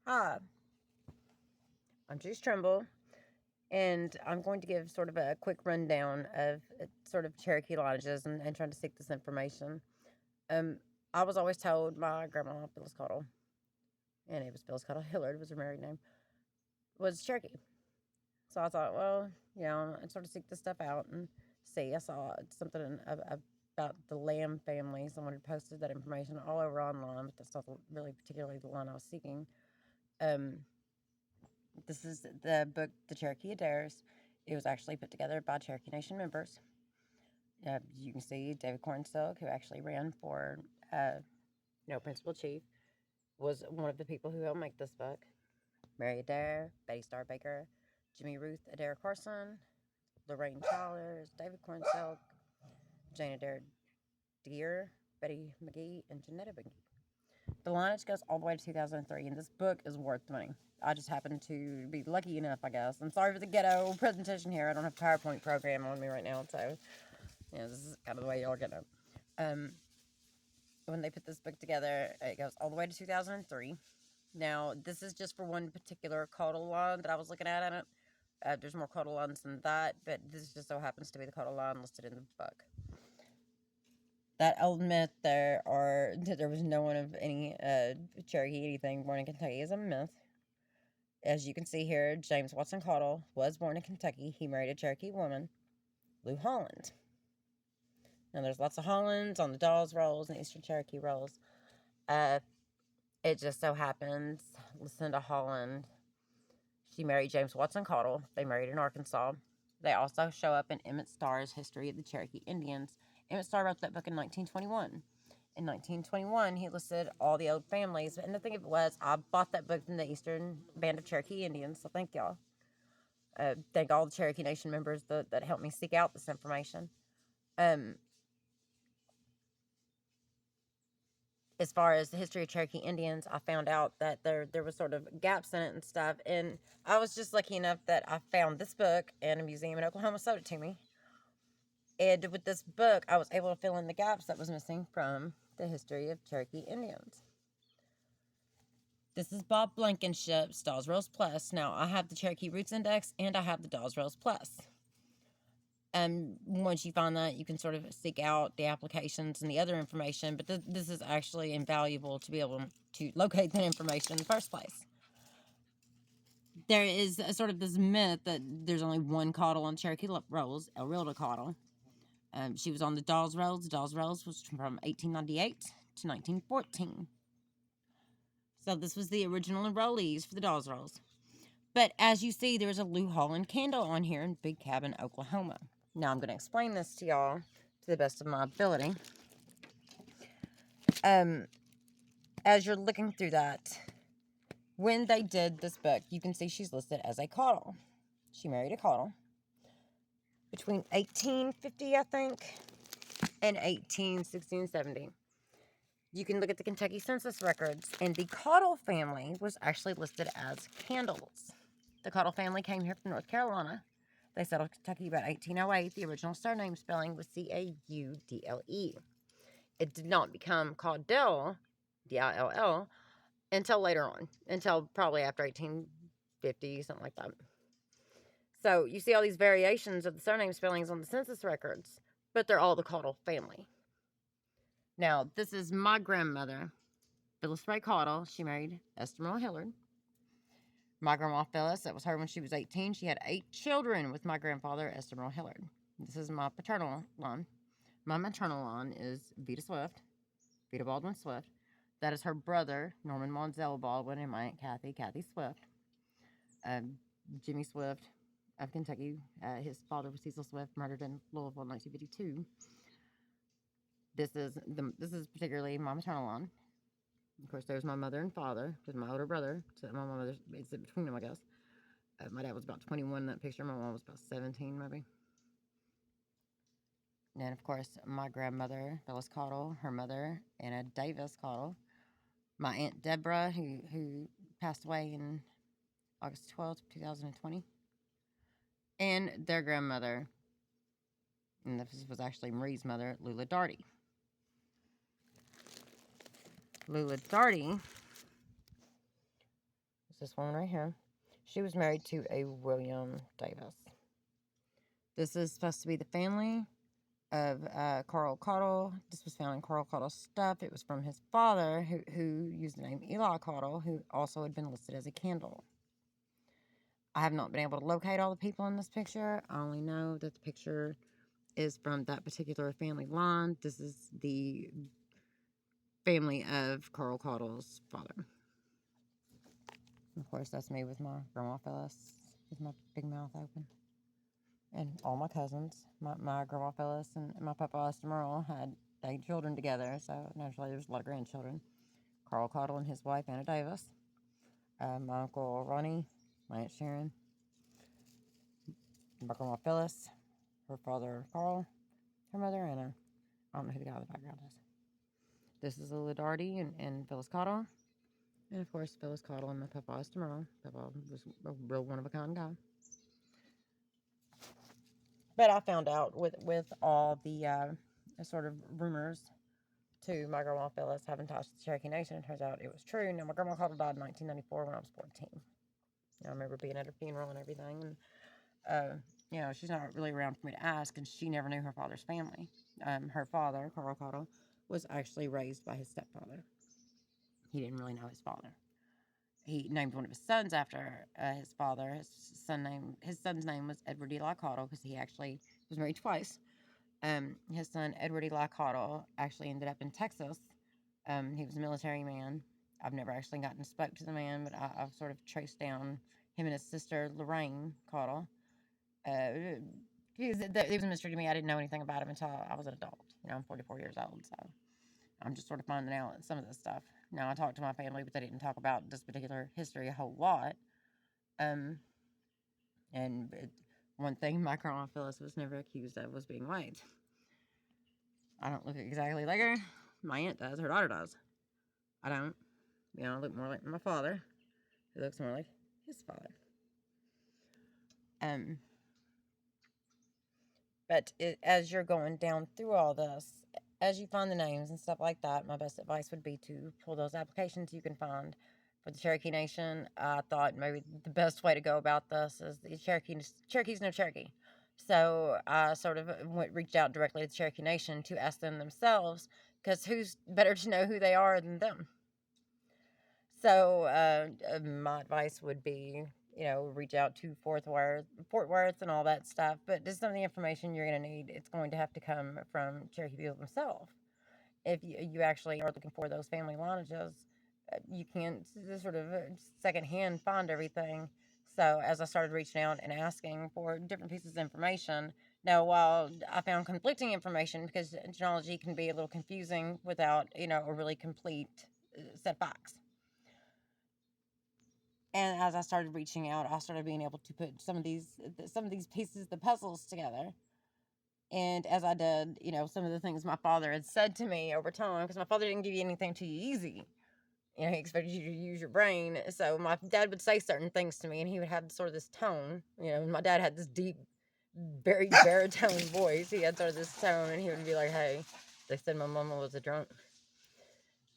Hi, I'm Juice Trumbull, and I'm going to give sort of a quick rundown of sort of Cherokee lineages and trying to seek this information. Um, I was always told my grandma, Phyllis Caudill, and it was Phyllis Caudill Hillard was her married name, was Cherokee. So I thought, well, I'd sort of seek this stuff out and see. I saw something about the Lamb family. Someone had posted that information all over online, but that's not really particularly the one I was seeking. Um, This is the book, The Cherokee Adares. It was actually put together by Cherokee Nation members. You can see David Cornstalk, who actually ran for principal chief, was one of the people who helped make this book. Mary Adair, Betty Starr Baker, Jimmy Ruth Adair Carson, Lorraine Chalmers, David Cornstalk, Jane Adair Deere, Betty McGee, and Janetta McGee. The lineage goes all the way to 2003, and this book is worth money. I just happen to be lucky enough, I guess. I'm sorry for the ghetto presentation here. I don't have a PowerPoint program on me right now, so this is kind of the way y'all get it. Um, when they put this book together, it goes all the way to 2003. Now, this is just for one particular Caudill line that I was looking at in it. There's more Caudill lines than that, but this just so happens to be the Caudill line listed in the book. That old myth there was no one of any Cherokee anything born in Kentucky is a myth. As you can see here, James Watson Caudill was born in Kentucky. He married a Cherokee woman, Lou Holland. Now, there's lots of Hollands on the Dawes rolls and Eastern Cherokee rolls. It just so happens, Lucinda Holland, she married James Watson Caudill. They married in Arkansas. They also show up in Emmett Starr's History of the Cherokee Indians. Emmett Starr wrote that book in 1921. In 1921, he listed all the old families. And the thing of it was, I bought that book from the Eastern Band of Cherokee Indians, so thank y'all. Thank all the Cherokee Nation members that helped me seek out this information. As far as the history of Cherokee Indians, I found out that there was sort of gaps in it and stuff. And I was just lucky enough that I found this book and a museum in Oklahoma sold it to me. And with this book, I was able to fill in the gaps that was missing from the history of Cherokee Indians. This is Bob Blankenship's Dawes Rolls Plus. Now, I have the Cherokee Roots Index and I have the Dawes Rolls Plus. And once you find that, you can sort of seek out the applications and the other information. But this is actually invaluable to be able to locate that information in the first place. There is a sort of this myth that there's only one Caudill on Cherokee rolls, Elrilda Caudill. She was on the Dawes Rolls. The Dawes Rolls was from 1898 to 1914. So this was the original enrollees for the Dawes Rolls. But as you see, there's a Lou Holland candle on here in Big Cabin, Oklahoma. Now I'm going to explain this to y'all to the best of my ability. As you're looking through that, when they did this book, you can see she's listed as a Caudill. She married a Caudill between 1850, I think, and 1860 70. You can look at the Kentucky census records, and the Caudill family was actually listed as Candles. The Caudill family came here from North Carolina. They settled Kentucky about 1808. The original surname spelling was Caudle. It did not become Caudill, Dill, until later on, until probably after 1850, something like that. So you see all these variations of the surname spellings on the census records, but they're all the Caudill family. Now, this is my grandmother, Phyllis Ray Caudill. She married Esther Hillard. My grandma Phyllis, that was her when she was 18. She had 8 children with my grandfather, Esther Hillard. This is my paternal line. My maternal line is Vita Swift, Vita Baldwin Swift. That is her brother, Norman Monzel Baldwin, and my Aunt Kathy Swift. Jimmy Swift of Kentucky. His father was Cecil Swift, murdered in Louisville in 1952. This is particularly my maternal line. Of course, there's my mother and father, because my older brother, so my mother is in between them, I guess. My dad was about 21 in that picture. My mom was about 17, maybe. And, of course, my grandmother, Phyllis Caudill, her mother, Anna Davis Caudill. My Aunt Deborah, who passed away in August 12th, 2020. And their grandmother, and this was actually Marie's mother, Lula Darty. Lula Darty It's this woman right here. She was married to a William Davis. This is supposed to be the family of Caudill. This was found in Caudill's stuff. It was from his father, who used the name Eli Caudill, who also had been listed as a Candle. I have not been able to locate all the people in this picture. I only know that the picture is from that particular family line. This is the family of Caudill's father. Of course, that's me with my grandma Phyllis, with my big mouth open. And all my cousins, my grandma Phyllis and my papa Merle had 8 children together, so naturally there's a lot of grandchildren. Carl Caudill and his wife, Anna Davis. My uncle Ronnie, my aunt Sharon, my grandma Phyllis, her father Carl, her mother Anna. I don't know who the guy in the background is. This is Lila Darty and Phyllis Caudill. And of course, Phyllis Caudill and my papa Merle. Papa was a real one-of-a-kind guy. But I found out with all the sort of rumors to my grandma Phyllis having ties to the Cherokee Nation. It turns out it was true. Now, my grandma Caudle died in 1994 when I was 14. I remember being at her funeral and everything. And, she's not really around for me to ask, and she never knew her father's family. Her father, Carl Caudle, was actually raised by his stepfather. He didn't really know his father. He named one of his sons after his father. His son's name was Edward Eli Caudle because he actually was married twice. His son, Edward Eli Caudill, actually ended up in Texas. He was a military man. I've never actually gotten to spoke to the man, but I've sort of traced down him and his sister, Lorraine Caudill. He was a mystery to me. I didn't know anything about him until I was an adult. I'm 44 years old, so I'm just sort of finding out some of this stuff. Now, I talked to my family, but they didn't talk about this particular history a whole lot. One thing my grandma Phyllis was never accused of was being white. I don't look exactly like her. My aunt does. Her daughter does. I don't. I look more like my father, who looks more like his father. But as you're going down through all this, as you find the names and stuff like that, my best advice would be to pull those applications you can find for the Cherokee Nation. I thought maybe the best way to go about this is the Cherokee's no Cherokee. So I sort of reached out directly to the Cherokee Nation to ask them themselves, because who's better to know who they are than them? So my advice would be, reach out to Fort Worth and all that stuff. But just some of the information you're going to need, it's going to have to come from Cherokee people themselves. If you actually are looking for those family lineages, you can't sort of secondhand find everything. So as I started reaching out and asking for different pieces of information, now while I found conflicting information, because genealogy can be a little confusing without, a really complete set of facts. And as I started reaching out, I started being able to put some of these pieces, the puzzles together. And as I did, some of the things my father had said to me over time, because my father didn't give you anything too easy. He expected you to use your brain. So my dad would say certain things to me, and he would have sort of this tone. My dad had this deep, very baritone voice. He had sort of this tone, and he would be like, "Hey, they said my mama was a drunk."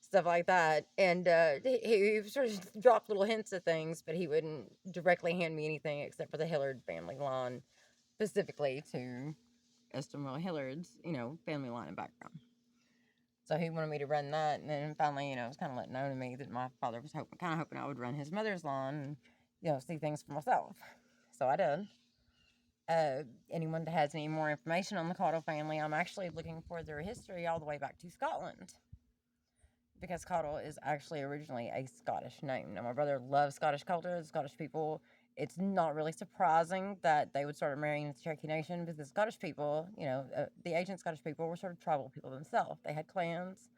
Stuff like that. And he sort of dropped little hints of things, but he wouldn't directly hand me anything except for the Hillard family line, specifically to Estimel Hillard's, family line and background. So he wanted me to run that, and then finally, it was kind of let known to me that my father was hoping I would run his mother's line and, see things for myself. So I did. Anyone that has any more information on the Caudill family, I'm actually looking for their history all the way back to Scotland, because Caudill is actually originally a Scottish name. Now, my brother loves Scottish culture, the Scottish people. It's not really surprising that they would start marrying the Cherokee Nation, because the Scottish people, the ancient Scottish people were sort of tribal people themselves. They had clans.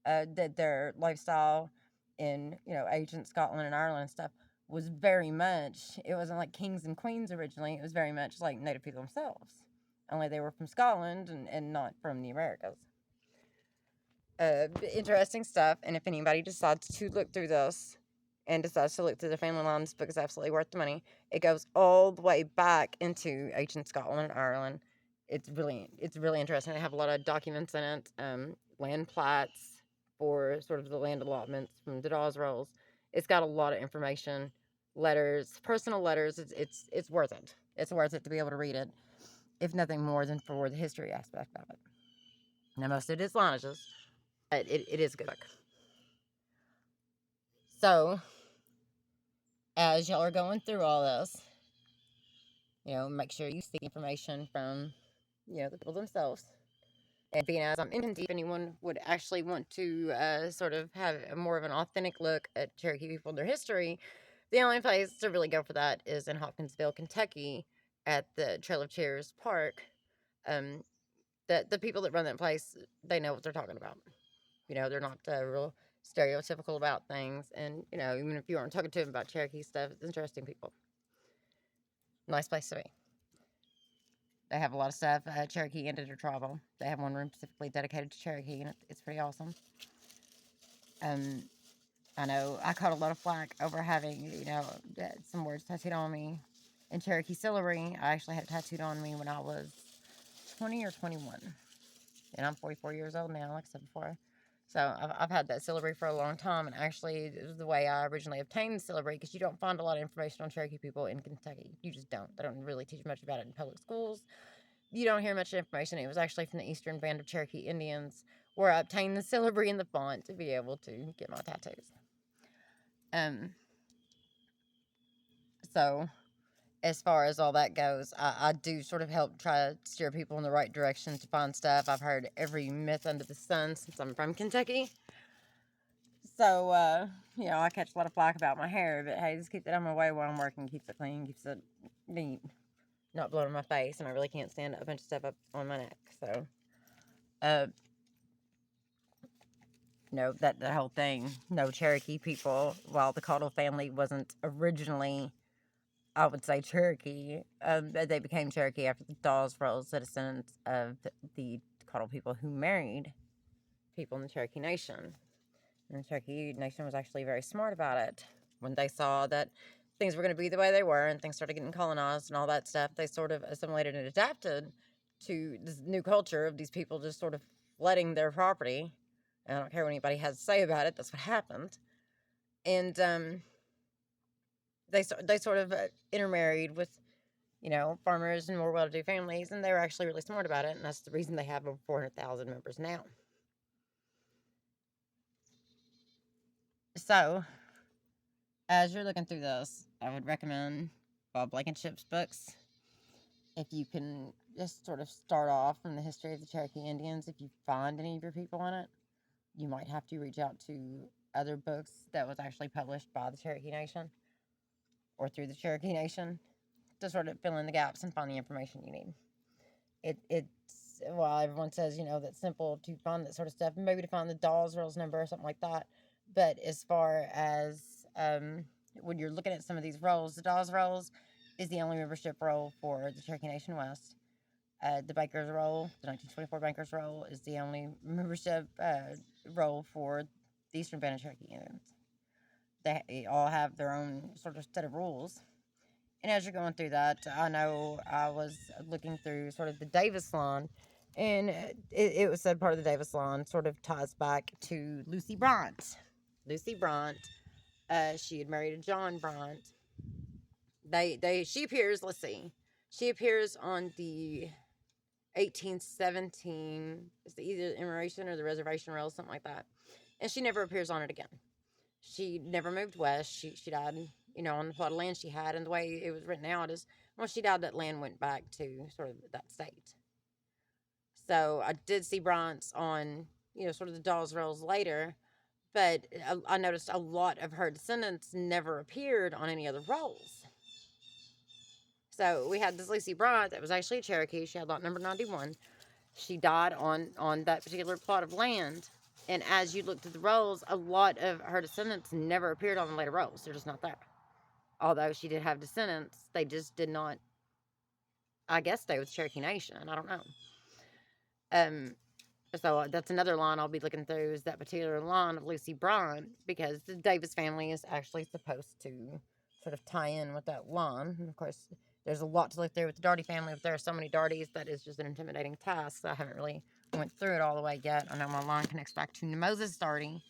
That their lifestyle in, ancient Scotland and Ireland and stuff was very much, it wasn't like kings and queens originally. It was very much like native people themselves. Only they were from Scotland and not from the Americas. Interesting stuff. And if anybody decides to look through this and decides to look through the family line, this book is absolutely worth the money. It goes all the way back into ancient Scotland and Ireland. It's really interesting. They have a lot of documents in it, land plats for sort of the land allotments from the Dawes rolls. It's got a lot of information letters, personal letters. It's worth it. It's worth it to be able to read it, if nothing more than for the history aspect of it. Now, most of it is lineages, but it is a good book. So, as y'all are going through all this, make sure you seek information from, the people themselves. And being as I'm in Kentucky, if anyone would actually want to sort of have more of an authentic look at Cherokee people and their history, the only place to really go for that is in Hopkinsville, Kentucky, at the Trail of Tears Park. The people that run that place, they know what they're talking about. They're not real stereotypical about things. And, even if you aren't talking to them about Cherokee stuff, it's interesting people. Nice place to be. They have a lot of stuff. Cherokee ended their travel. They have one room specifically dedicated to Cherokee, and it's pretty awesome. I know I caught a lot of flack over having, some words tattooed on me in Cherokee syllabary. I actually had it tattooed on me when I was 20 or 21. And I'm 44 years old now, like I said before. So I've had that syllabary for a long time. And actually, it was the way I originally obtained the syllabary, because you don't find a lot of information on Cherokee people in Kentucky. You just don't. They don't really teach much about it in public schools. You don't hear much information. It was actually from the Eastern Band of Cherokee Indians, where I obtained the syllabary and the font to be able to get my tattoos. So, as far as all that goes, I do sort of help try to steer people in the right direction to find stuff. I've heard every myth under the sun since I'm from Kentucky. So, I catch a lot of flack about my hair, but hey, just keep it on my way while I'm working. Keeps it clean, keeps it neat, not blowing my face, and I really can't stand a bunch of stuff up on my neck. So, that whole thing, no Cherokee people, while the Caudill family wasn't originally, I would say, Cherokee, they became Cherokee after the Dawes were citizens of the Caudill people who married people in the Cherokee Nation. And the Cherokee Nation was actually very smart about it. When they saw that things were going to be the way they were and things started getting colonized and all that stuff, they sort of assimilated and adapted to this new culture of these people just sort of flooding their property. And I don't care what anybody has to say about it, that's what happened. And they sort of intermarried with, farmers and more well-to-do families, and they were actually really smart about it, and that's the reason they have over 400,000 members now. So, as you're looking through this, I would recommend Bob Blankenship's books. If you can just sort of start off from the history of the Cherokee Indians, if you find any of your people in it, you might have to reach out to other books that was actually published by the Cherokee Nation or through the Cherokee Nation to sort of fill in the gaps and find the information you need. It's, well, everyone says, that's simple to find that sort of stuff, maybe to find the Dawes Rolls number or something like that. But as far as when you're looking at some of these rolls, the Dawes Rolls is the only membership roll for the Cherokee Nation West. The Baker's Roll, the 1924 Baker's Roll, is the only membership roll for the Eastern Band of Cherokee Indians. They all have their own sort of set of rules. And as you're going through that, I know I was looking through sort of the Davis line, and it was said part of the Davis line sort of ties back to Lucy Bryant. Lucy Bryant, she had married a John Bryant. She appears, let's see, she appears on the 1817, it's either the Immigration or the Reservation Roll, something like that. And she never appears on it again. She never moved west. She died, on the plot of land she had. And the way it was written out is, when she died, that land went back to sort of that state. So I did see Bryant's on, sort of the Dawes Rolls later. But I noticed a lot of her descendants never appeared on any other rolls. So we had this Lucy Bryant that was actually a Cherokee. She had lot number 91. She died on that particular plot of land. And as you looked at the rolls, a lot of her descendants never appeared on the later rolls. They're just not there. Although she did have descendants, they just did not, I guess, stay with Cherokee Nation. I don't know. So that's another line I'll be looking through, is that particular line of Lucy Bryant, because the Davis family is actually supposed to sort of tie in with that line. And of course, there's a lot to look through with the Darty family. If there are so many Dartys, that is just an intimidating task. So I haven't really went through it all the way yet. I know my line connects back to Moses Darty,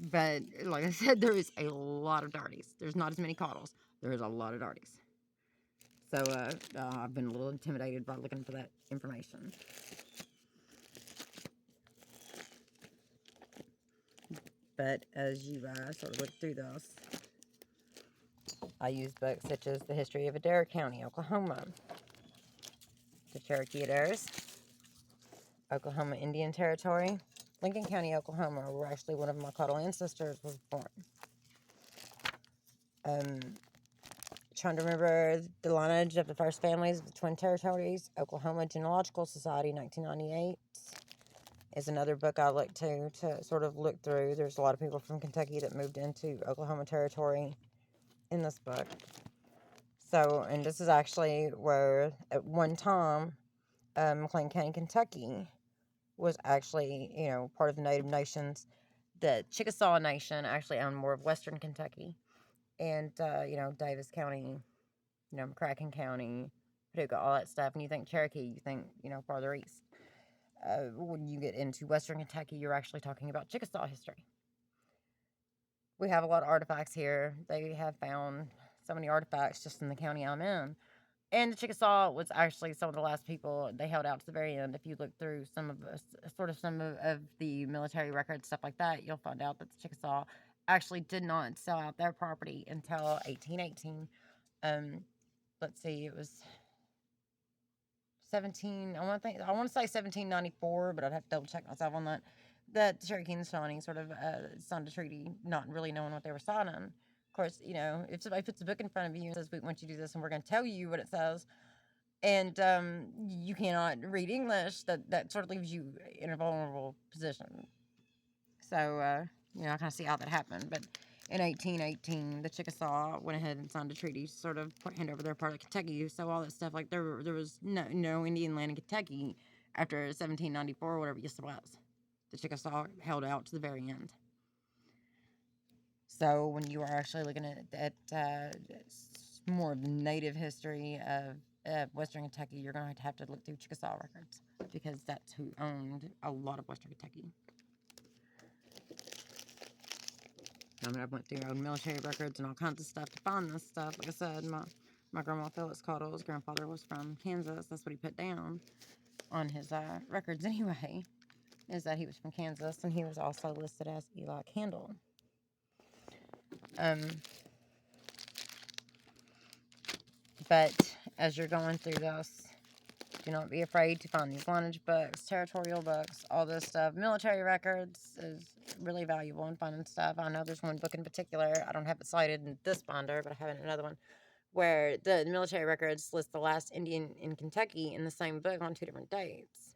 But like I said, there is a lot of darties. There's not as many Caudles. There is a lot of darties. So I've been a little intimidated by looking for that information. But as you sort of look through this, I use books such as The History of Adair County, Oklahoma, The Cherokee Adairs, Oklahoma Indian Territory, Lincoln County, Oklahoma, where actually one of my Caudill ancestors was born. Trying to remember the lineage of the first families of the Twin Territories. Oklahoma Genealogical Society, 1998, is another book I like to sort of look through. There's a lot of people from Kentucky that moved into Oklahoma Territory in this book. So, and this is actually where, at one time, McLean County, Kentucky, was actually, you know, part of the Native Nations. The Chickasaw Nation actually owned more of western Kentucky. And, you know, Davis County, you know, McCracken County, Paducah, all that stuff. And you think Cherokee, you think, you know, farther east. When you get into western Kentucky, you're actually talking about Chickasaw history. We have a lot of artifacts here. They have found so many artifacts just in the county I'm in. And the Chickasaw was actually some of the last people they held out to the very end. If you look through some of the military records, stuff like that, you'll find out that the Chickasaw actually did not sell out their property until 1818. Let's see, it was 17. I want to say 1794, but I'd have to double check myself on that. That Cherokee and Shawnee sort of signed a treaty, not really knowing what they were signing. Of course, you know, if somebody puts a book in front of you and says, "We want you to do this, and we're going to tell you what it says," and you cannot read English, that sort of leaves you in a vulnerable position. So, you know, I kind of see how that happened. But in 1818, the Chickasaw went ahead and signed a treaty to sort of hand over their part of Kentucky. So all that stuff, like there was no Indian land in Kentucky after 1794 or whatever it was. The Chickasaw held out to the very end. So when you are actually looking at more of the native history of Western Kentucky, you're going to have to look through Chickasaw records, because that's who owned a lot of Western Kentucky. I mean, I went through old military records and all kinds of stuff to find this stuff. Like I said, my grandma Phyllis Caudill, his grandfather was from Kansas. That's what he put down on his records anyway, is that he was from Kansas, and he was also listed as Eli Caudle. But as you're going through this, do not be afraid to find these lineage books, territorial books, all this stuff. Military records is really valuable in finding stuff. I know there's one book in particular, I don't have it cited in this binder, but I have it in another one, where the military records list the last Indian in Kentucky in the same book on 2 different dates.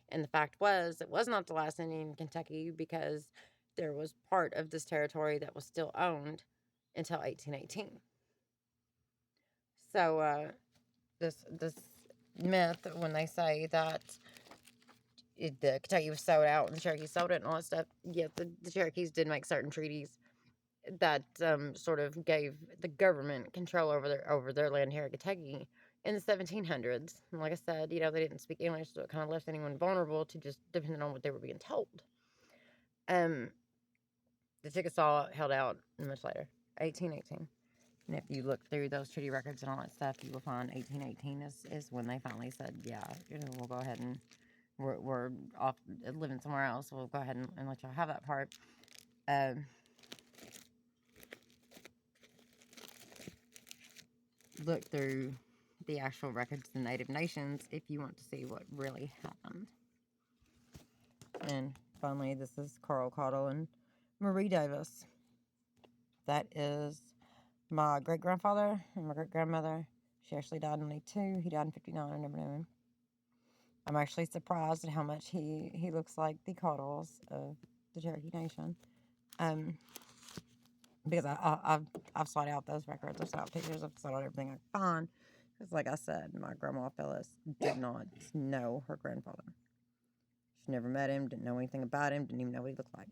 And the fact was, it was not the last Indian in Kentucky, because there was part of this territory that was still owned until 1818. So, this myth, when they say that the Kentucky was sold out and the Cherokees sold it and all that stuff, yes, the Cherokees did make certain treaties that sort of gave the government control over their land here in Kentucky in the 1700s. And like I said, you know, they didn't speak English, so it kind of left anyone vulnerable to just depending on what they were being told. The Chickasaw held out much later, 1818. And if you look through those treaty records and all that stuff, you will find 1818 is when they finally said, yeah, you know, we'll go ahead and we're off living somewhere else. We'll go ahead and let y'all have that part. Look through the actual records of the Native Nations if you want to see what really happened. And finally, this is Carl Caudill and Marie Davis. That is my great-grandfather and my great-grandmother. She actually died in 92. He died in 59. I never knew him. I'm actually surprised at how much he looks like the Caudills of the Cherokee Nation. Because I've sought out those records. I've sought out pictures. I've sought out everything I could find. Because like I said, my grandma Phyllis did not know her grandfather. She never met him, didn't know anything about him, didn't even know what he looked like.